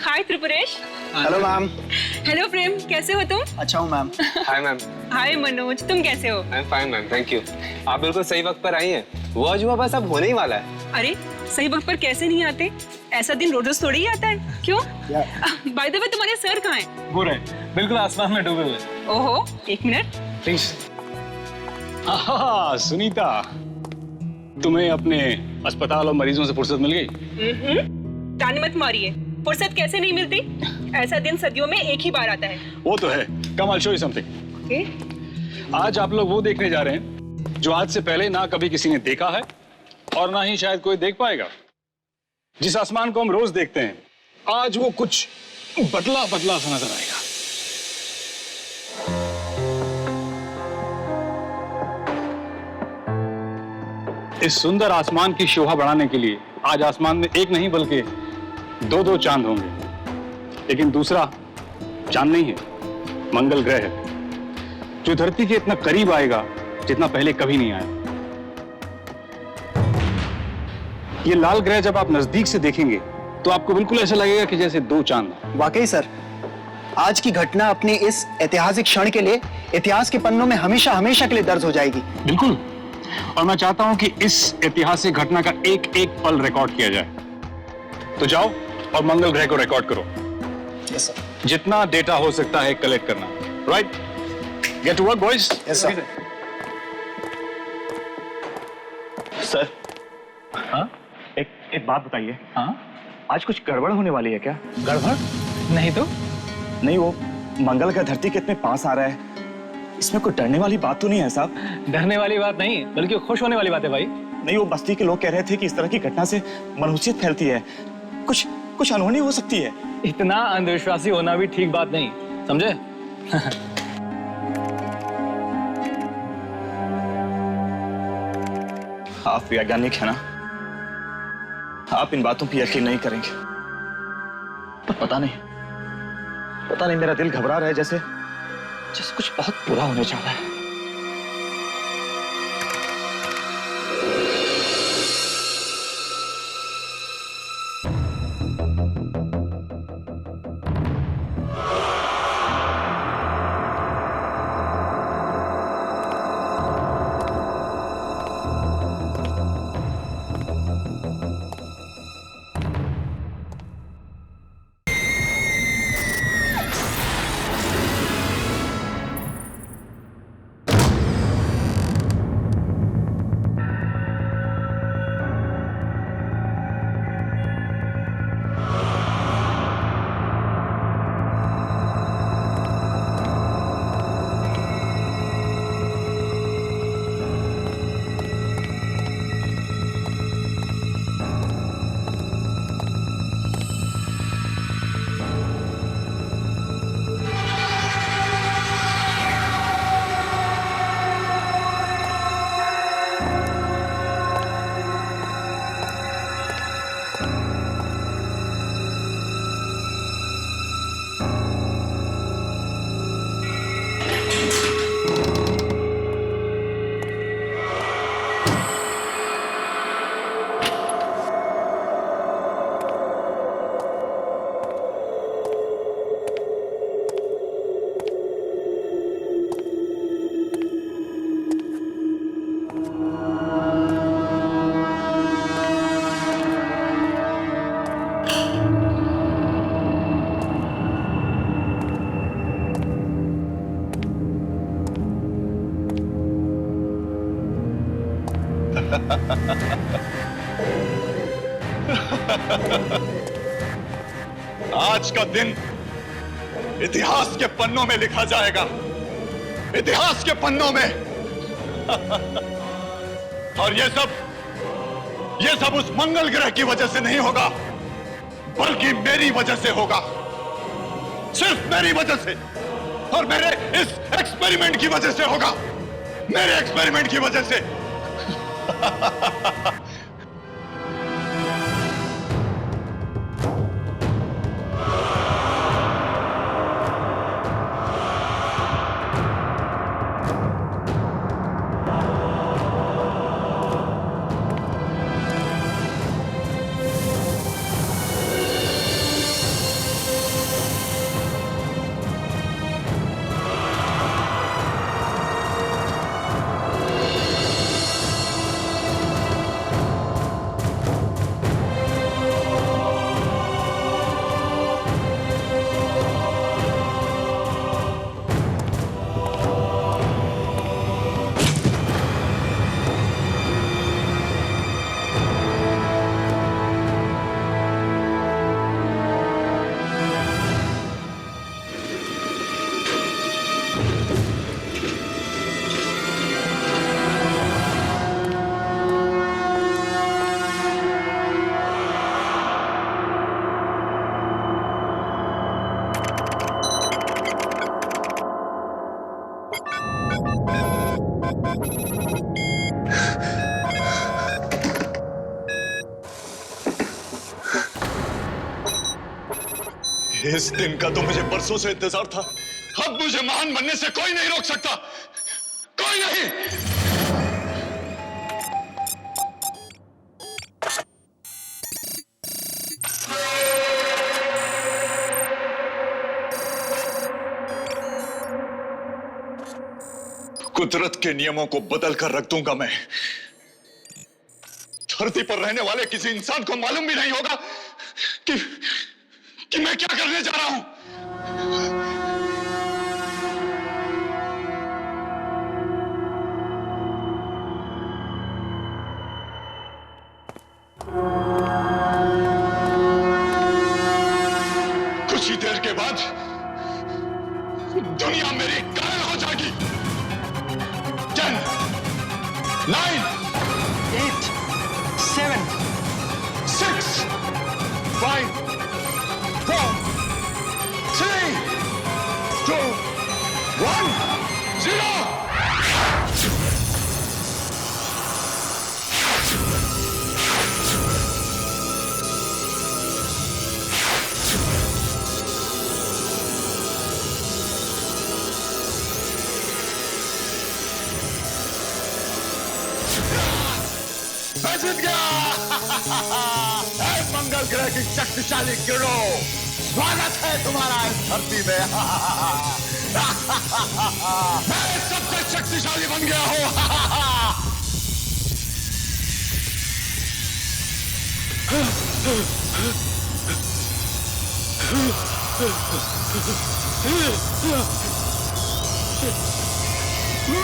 हाय Tripuresh. Hello ma'am. Hello Prem, कैसे हो तुम? अच्छा हूँ ma'am. Hi ma'am. Hi Manoj, तुम कैसे हो? I am fine ma'am, thank you. आप बिल्कुल सही वक्त पर आई हैं। वो अजूबा बस अब होने ही वाला है। अरे सही वक्त पर कैसे नहीं आते? ऐसा दिन रोज रोज थोड़ी ही आता है। क्यों? बाय द वे तुम्हारे सर कहाँ हैं? वो रहे, बिल्कुल आसमान में डूबे हुए। ओहो, एक मिनट। प्लीज। सुनीता, तुम्हें अपने अस्पताल और मरीजों से फुर्सत मिल गई? ताने मत मारिए, फुर्सत कैसे नहीं मिलती? ऐसा दिन सदियों में एक ही बार आता है। वो तो है। Come I show you something. Okay. आज आप लोग वो देखने जा रहे हैं जो आज से पहले ना कभी किसी ने देखा है और ना ही शायद कोई देख पाएगा। जिस आसमान को हम रोज देखते हैं, आज वो कुछ बदला बदला सा नजर आएगा। इस सुंदर आसमान की शोभा बढ़ाने के लिए आज आसमान में एक नहीं बल्कि दो दो चांद होंगे। लेकिन दूसरा चांद नहीं है, मंगल ग्रह है, जो धरती के इतना करीब आएगा जितना पहले कभी नहीं आया। ये लाल ग्रह जब आप नजदीक से देखेंगे तो आपको बिल्कुल ऐसा लगेगा कि जैसे दो चांद। वाकई सर, आज की घटना अपने इस ऐतिहासिक क्षण के लिए इतिहास के पन्नों में हमेशा हमेशा के लिए दर्ज हो जाएगी। बिल्कुल। और मैं चाहता हूं कि इस ऐतिहासिक घटना का एक एक पल रिकॉर्ड किया जाए। तो जाओ और मंगल ग्रह को रिकॉर्ड करो। Yes sir. जितना डेटा हो सकता है कलेक्ट करना। Right? Get to work boys. Yes sir. Sir, हाँ, एक बात बताइए। हाँ? आज कुछ गड़बड़ होने वाली है क्या? गड़बड़? नहीं तो? नहीं, वो मंगल का धरती के इतने पास आ रहा है, इसमें कोई डरने वाली बात तो नहीं है साहब? डरने वाली बात नहीं, बल्कि खुश होने वाली बात है भाई। नहीं, वो बस्ती के लोग कह रहे थे कि इस तरह की घटना से मनहूसियत फैलती है, कुछ अनहोनी हो सकती है। इतना अंधविश्वासी होना भी ठीक बात नहीं, समझे? आप वैज्ञानिक है ना, आप इन बातों पर यकीन नहीं करेंगे। तो पता नहीं मेरा दिल घबरा रहा है, जैसे कुछ बहुत बुरा होने जा रहा है। आज का दिन इतिहास के पन्नों में लिखा जाएगा, इतिहास के पन्नों में। और ये सब उस मंगल ग्रह की वजह से नहीं होगा, बल्कि मेरी वजह से होगा, सिर्फ मेरी वजह से, और मेरे इस एक्सपेरिमेंट की वजह से होगा, मेरे एक्सपेरिमेंट की वजह से। इस दिन का तो मुझे बरसों से इंतजार था। अब मुझे महान बनने से कोई नहीं रोक सकता, कोई नहीं। कुदरत के नियमों को बदल कर रख दूंगा मैं। धरती पर रहने वाले किसी इंसान को मालूम भी नहीं होगा कि मैं क्या करने जा रहा हूं। कुछ ही देर के बाद दुनिया मेरी कायल हो जाएगी। 10, 9, 8, 7, 6, 5, 4, 3, 2, 1, 0। मैं जीत गया। मंगल ग्रह की शक्तिशाली गिरोह, स्वागत है तुम्हारा इस धरती में। मैं सबसे शक्तिशाली बन गया हूं।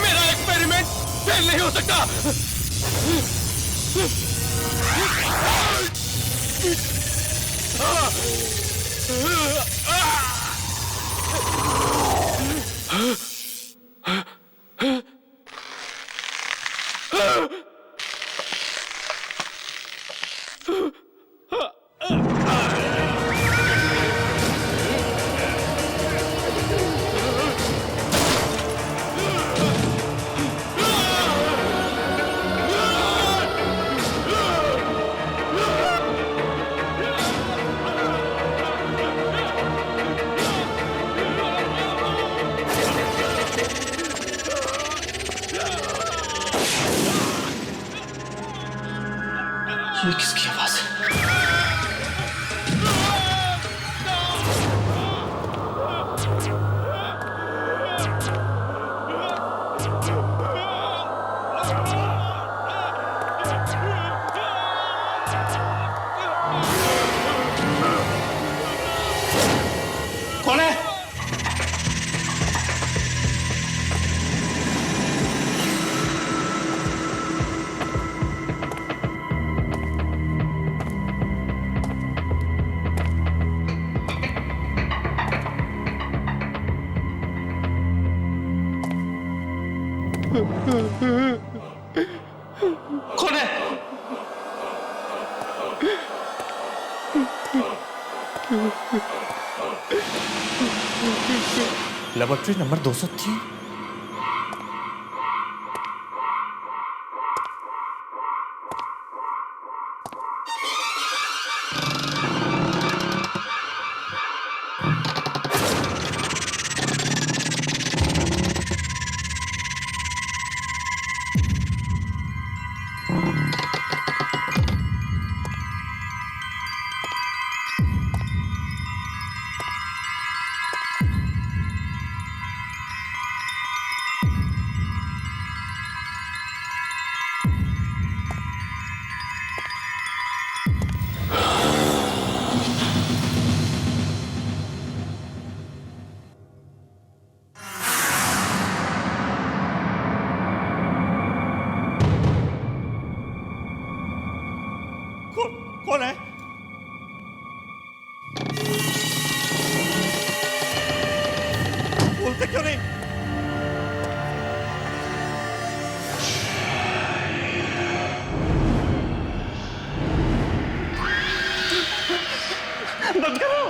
मेरा एक्सपेरिमेंट फेल नहीं हो सकता। ये किसकी आवाज है? कौन है? कौन है? Laboratory number 203। कौन है? बोलते क्यों नहीं? बंद करो,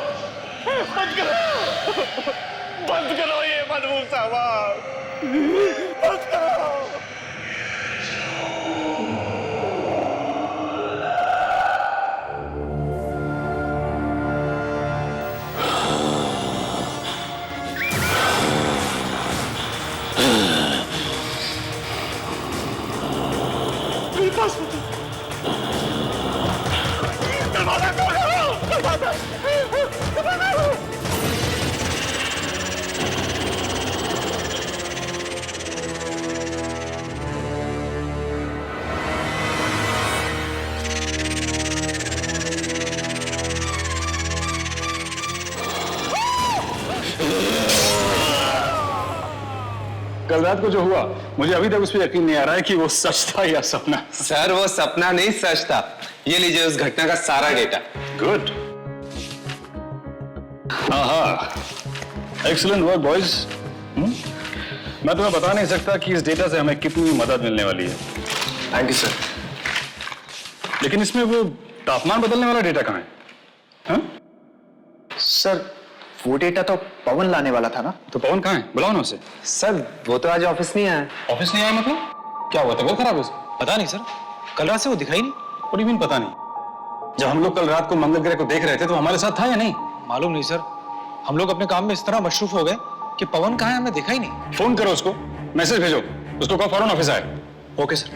बंद करो, बंद करो ये मनमूस आवाज, बंद करो। कल रात को जो हुआ, मुझे अभी तक उस पर यकीन नहीं आ रहा है कि वो सच था या सपना। सर वो सपना नहीं सच था। ये लीजिए उस घटना का सारा डेटा। गुड। हाँ, एक्सीलेंट वर्क बॉयज। मैं तुम्हें बता नहीं सकता कि इस डेटा से हमें कितनी मदद मिलने वाली है। Thank you sir. लेकिन इसमें वो तापमान बदलने वाला डेटा कहाँ है? हाँ? सर वो डेटा तो पवन लाने वाला था ना। तो पवन कहाँ है? बुलाओ ना उसे। सर वो तो आज ऑफिस नहीं आया। ऑफिस नहीं आया मतलब? क्या हुआ, तबीयत खराब है उसकी? पता नहीं सर, कल रात से वो दिखाई नहीं। What do you mean पता नहीं? जब हम लोग कल रात को मंगल ग्रह को देख रहे थे तो हमारे साथ था या नहीं? मालूम नहीं सर, हम लोग अपने काम में इस तरह मशरूफ हो गए कि पवन कहाँ है हमें देखा ही नहीं। फोन करो उसको, मैसेज भेजो, उसको कहो फौरन ऑफिस आए। Okay sir.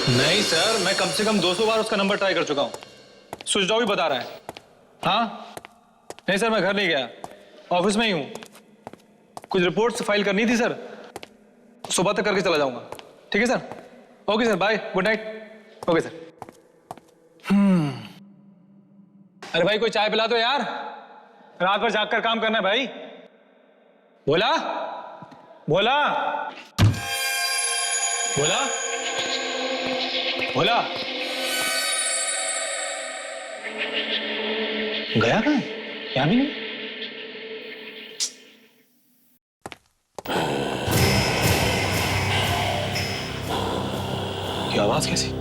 नहीं सर, मैं कम से कम 200 बार उसका नंबर ट्राई कर चुका हूं। स्विच ऑफ ही बता रहा है। हाँ नहीं सर, मैं घर नहीं गया, ऑफिस में ही हूं। कुछ रिपोर्ट्स फाइल करनी थी सर, सुबह तक करके चला जाऊंगा। ठीक है sir, okay sir, bye, good night. Okay sir. अरे भाई कोई चाय पिला दो यार, रात भर जाग कर काम करना है भाई। बोला बोला बोला बोला। गया कहाँ? यहाँ भी नहीं। ये आवाज कैसी?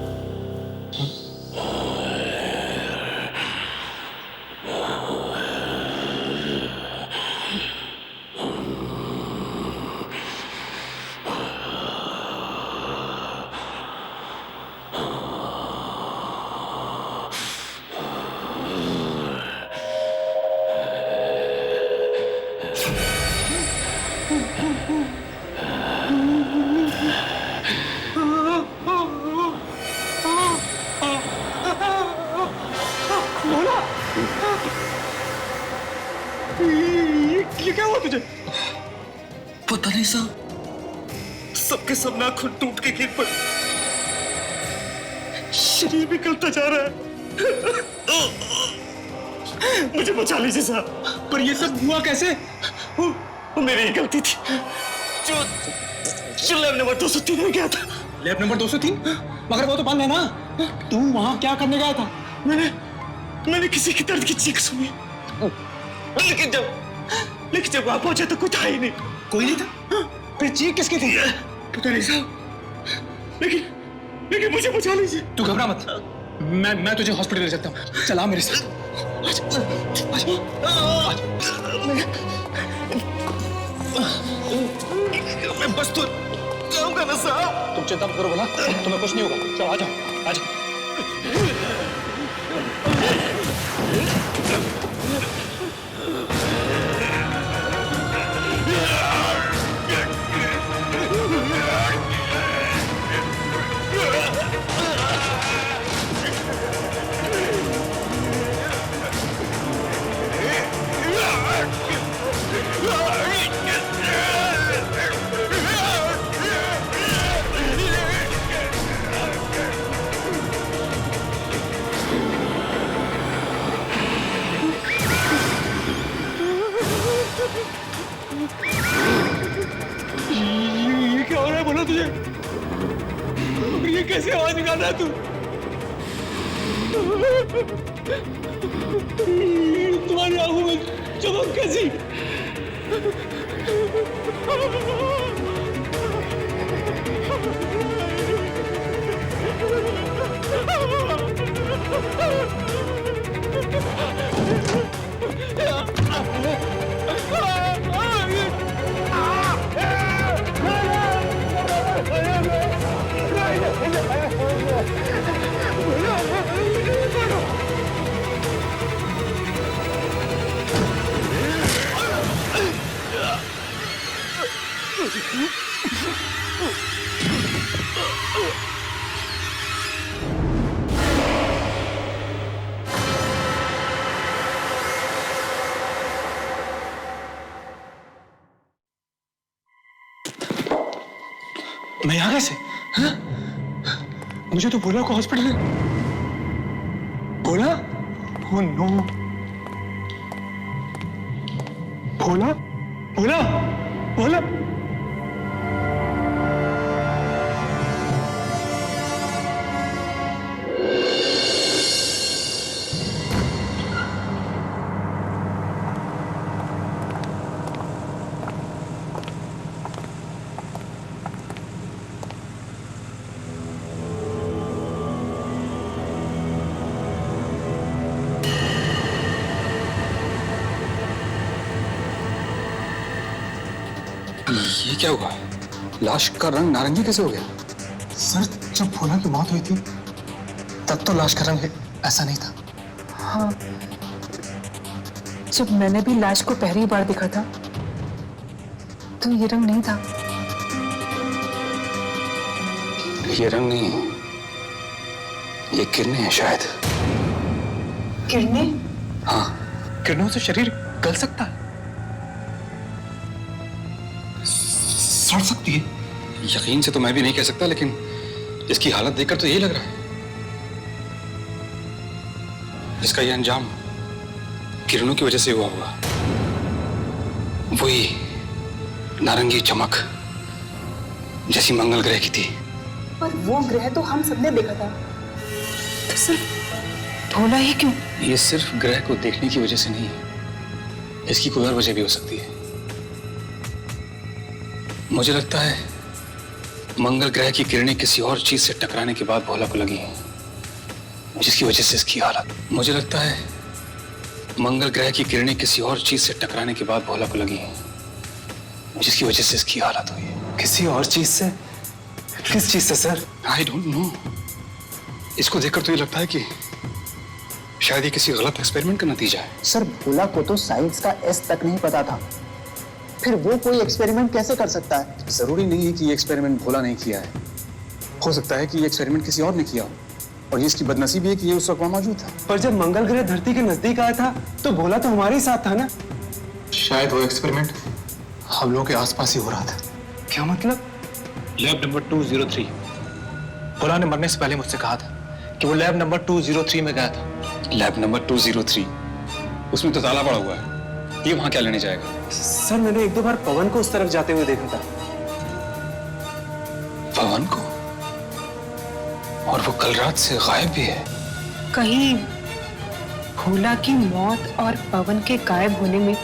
ये क्या हुआ तुझे? पता नहीं साहब, सबके सब नाखून टूट के गिर पड़े, शरीर भी गलता जा रहा है। मुझे बचा लीजिए साहब। पर ये सब हुआ कैसे? वो मेरी ही गलती थी। जो लैब नंबर 203 में गया था। Lab number 203? मगर वो तो बंद है ना। तू वहां क्या करने गया था? मैंने किसी की दर्द की चीख सुनी, लेकिन जब वहां पहुंचा तो कोई था ही नहीं। कोई नहीं था? फिर चीख किसकी थी? पता नहीं साहब, लेकिन मुझे बचा लीजिए। तू घबरा मत, मैं तुझे हॉस्पिटल ले सकता हूँ। चला मेरे साथ। मैं बस तो जाऊंगा ना साहब। तुम चिंता मत करो, बोला तुम्हें कुछ नहीं होगा। चलो आ जाओ, आ जाओ। ये क्या हो रहा है? बोला तुझे? ये कैसे आवाज निकाल रहा है तू? तुम्हारी आंखों में चमक कैसी? मैं यहाँ कैसे? हाँ? मुझे तो भोला को हॉस्पिटल में। भोला? Oh no. भोला? भोला? भोला? ये क्या हुआ? लाश का रंग नारंगी कैसे हो गया? सर, जब भोला की मौत हुई थी तब तो लाश का रंग ऐसा नहीं था। हाँ, जब मैंने भी लाश को पहली बार देखा था तो ये रंग नहीं था। ये रंग नहीं है, ये किरणें हैं शायद। किरणें? हाँ, किरणों से शरीर गल सकता है, सड़ सकती है। यकीन से तो मैं भी नहीं कह सकता, लेकिन इसकी हालत देखकर तो यही लग रहा है। इसका ये अंजाम किरणों की वजह से हुआ होगा। वही नारंगी चमक जैसी मंगल ग्रह की थी। पर वो ग्रह तो हम सबने देखा था, तो सिर्फ भोला ही क्यों? ये सिर्फ ग्रह को देखने की वजह से नहीं है, इसकी कोई और वजह भी हो सकती है। मुझे लगता है मंगल ग्रह की किरणें किसी और चीज से टकराने के बाद भोला को लगी हैं, जिसकी वजह से इसकी हालत। मुझे लगता है मंगल ग्रह की किरणें किसी और चीज से टकराने के बाद भोला को लगी हैं, जिसकी वजह से इसकी हालत हुई है। किसी और चीज से? किस चीज से सर? I don't know. इसको देखकर तो ये लगता है कि शायद ये किसी गलत एक्सपेरिमेंट का नतीजा है। सर, भोला को तो साइंस का एस तक नहीं पता था, फिर वो कोई एक्सपेरिमेंट कैसे कर सकता है? जरूरी नहीं है कि ये एक्सपेरिमेंट भोला नहीं किया है, हो सकता है कि ये एक्सपेरिमेंट किसी और ने किया हो, और ये इसकी बदनसीबी है कि ये उस वक्त वहां मौजूद था। पर जब मंगल ग्रह धरती के नजदीक आया था तो भोला तो हमारे ही साथ था ना। शायद वो एक्सपेरिमेंट हम लोगों के आसपास ही हो रहा था। क्या मतलब? Lab number 203। भोला ने मरने से पहले मुझसे कहा था कि वो लैब नंबर 203 में गया था। Lab number 203? उसमें तो ताला पड़ा हुआ है, ये वहां क्या लेने जाएगा? सर, मैंने एक दो बार पवन को उस तरफ जाते हुए देखा था। पवन को? और वो कल रात से गायब भी है। कहीं भोला की मौत और पवन के गायब होने में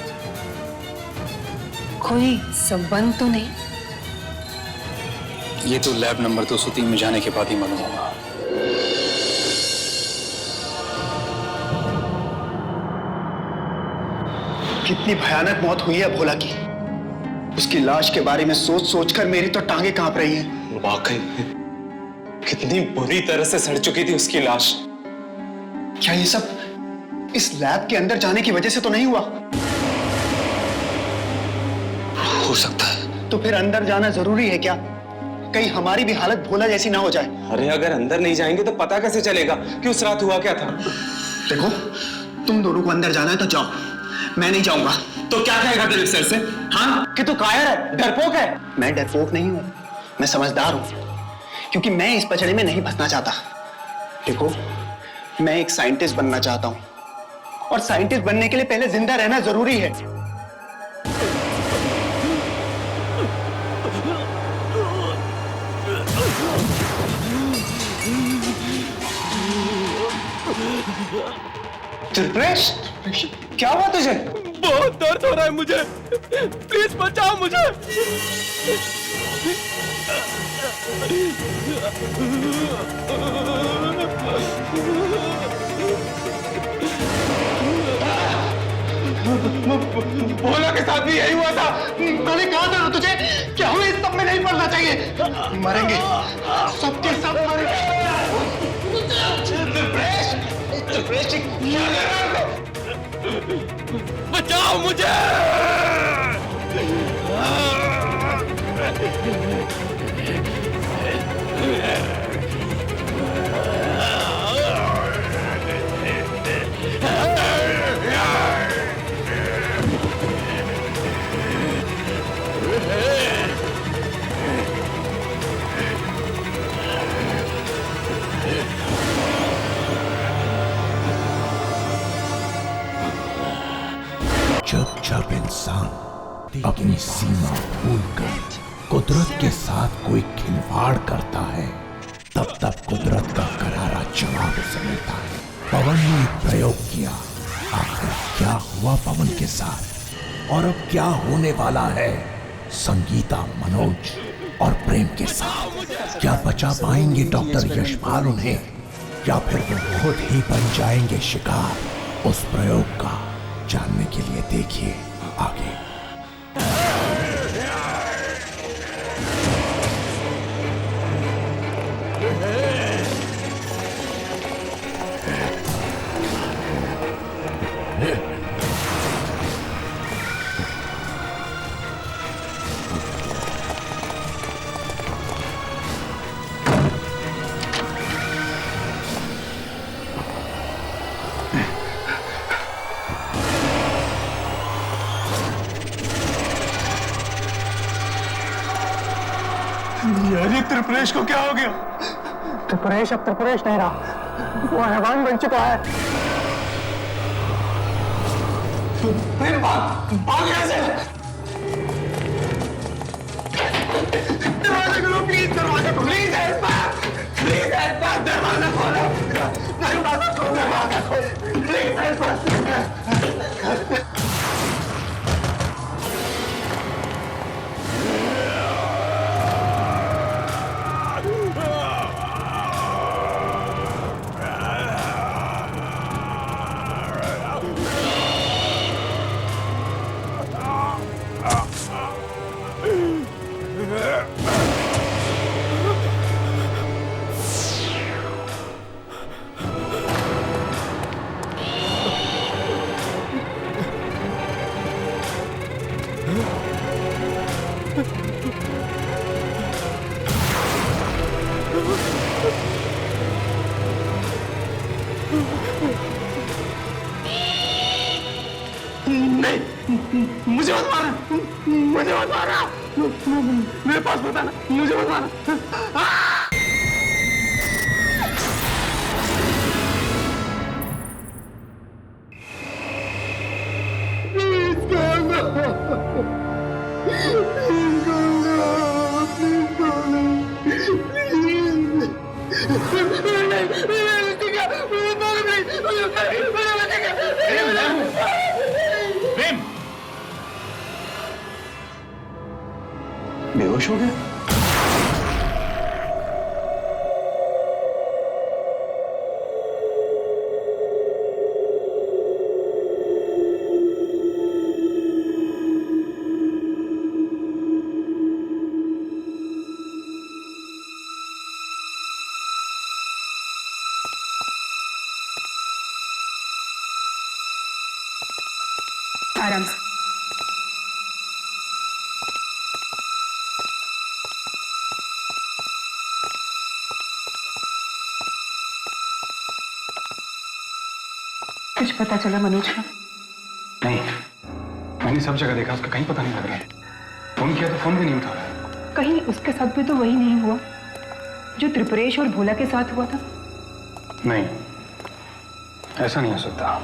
कोई संबंध तो नहीं? ये तो लैब नंबर 203 में जाने के बाद ही मालूम होगा। कितनी भयानक मौत हुई है भोला की। उसकी लाश के बारे में सोच सोचकर मेरी तो टांगे कांप रही हैं। वाकई कितनी बुरी तरह से सड़ चुकी थी उसकी लाश। क्या ये सब इस लैब के अंदर जाने की वजह से तो नहीं हुआ? हो सकता है। तो फिर अंदर जाना जरूरी है क्या? कहीं हमारी भी हालत भोला जैसी ना हो जाए। अरे अगर अंदर नहीं जाएंगे तो पता कैसे चलेगा कि उस रात हुआ क्या था? देखो, तुम दोनों को अंदर जाना है तो जाओ, मैं नहीं जाऊंगा। तो क्या कहेगा दिलीप सर से? हाँ, कि तू कायर है, डरपोक है। मैं डरपोक नहीं हूं, मैं समझदार हूं, क्योंकि मैं इस पचड़े में नहीं फंसना चाहता। देखो, मैं एक साइंटिस्ट बनना चाहता हूं, और साइंटिस्ट बनने के लिए पहले जिंदा रहना जरूरी है। त्रिप्रेश, क्या हुआ तुझे? बहुत दर्द हो रहा है मुझे, प्लीज बचाओ मुझे। भोला के साथ भी यही हुआ था। मैंने कहा था ना तुझे कि हमें इस सब में नहीं पड़ना चाहिए। मरेंगे, सबके सब मरेंगे। बचाओ मुझे। जब जब इंसान अपनी सीमा भूलकर कुदरत के साथ कोई खिलवाड़ करता है, तब तब कुदरत का करारा जवाब उसे मिलता है। पवन ने एक प्रयोग किया, आखिर क्या हुआ पवन के साथ और अब क्या होने वाला है संगीता, मनोज और प्रेम के साथ? क्या बचा पाएंगे डॉक्टर यशपाल उन्हें, या फिर वो खुद ही बन जाएंगे शिकार उस प्रयोग का? जानने के लिए देखिए आगे। यार ये त्रिपुरेश को क्या हो गया? त्रिपुरेश अब त्रिपुरेश नहीं रहा, वो हैवान बन चुका है। भाग यहाँ से। दरवाजा खोलो प्लीज, दरवाजा खोलो प्लीज, प्लीज दरवाजा खोलो, दरवाजा खोलो, दरवाजा खोलो प्लीज। मुझे मत मारना, मुझे मत मारना, मेरे पास बताना, मुझे मत मारना। बेहोश हो गया? आराम से। कुछ पता चला मनोज का? नहीं, मैंने सब जगह देखा, उसका कहीं पता नहीं लग रहा है। फोन किया तो फोन भी नहीं उठा रहा है। कहीं उसके साथ भी तो वही नहीं हुआ जो त्रिपुरेश और भोला के साथ हुआ था? नहीं, ऐसा नहीं हो सकता।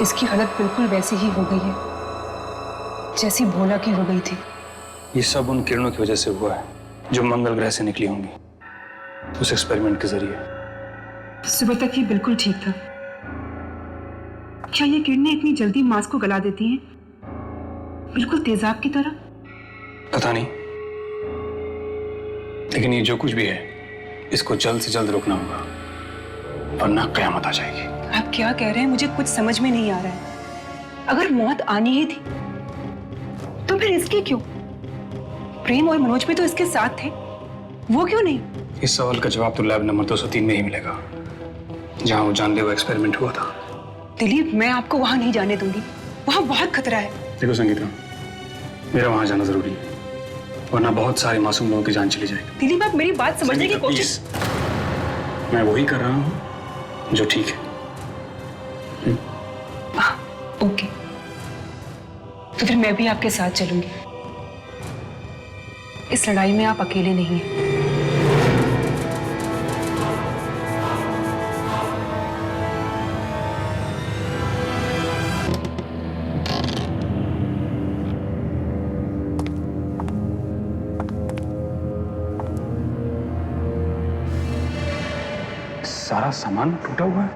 इसकी हालत बिल्कुल वैसी ही हो गई है जैसी भोला की हो गई थी। ये सब उन किरणों की वजह से हुआ है जो मंगल ग्रह से निकली होंगी उस एक्सपेरिमेंट के जरिए। सुबह तक ये बिल्कुल ठीक था। क्या ये किरणें इतनी जल्दी मांस को गला देती हैं, बिल्कुल तेजाब की तरह? पता नहीं, लेकिन ये जो कुछ भी है इसको जल्द से जल्द रोकना होगा, वरना कयामत आ जाएगी। आप क्या कह रहे हैं, मुझे कुछ समझ में नहीं आ रहा है। अगर मौत आनी ही थी तो फिर इसकी क्यों? प्रेम और मनोज भी तो इसके साथ थे, वो क्यों नहीं? इस सवाल का जवाब तो लैब नंबर 203 में ही मिलेगा, जहां वो जानलेवा एक्सपेरिमेंट हुआ था। दिलीप, मैं आपको वहां नहीं जाने दूंगी, वहां बहुत खतरा है। देखो संगीता, मेरा वहां जाना जरूरी है, वरना बहुत सारे मासूम लोगों की जान चली जाएगी। दिलीप, आप मेरी बात समझने की कोशिश। मैं वही कर रहा हूं जो ठीक है। ओके, तो फिर मैं भी आपके साथ चलूंगी। इस लड़ाई में आप अकेले नहीं हैं। सारा सामान टूटा हुआ है,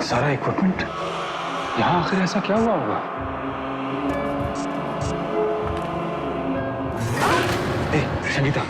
सारा इक्विपमेंट। यहाँ आखिर ऐसा क्या हुआ होगा? ए, संगीता,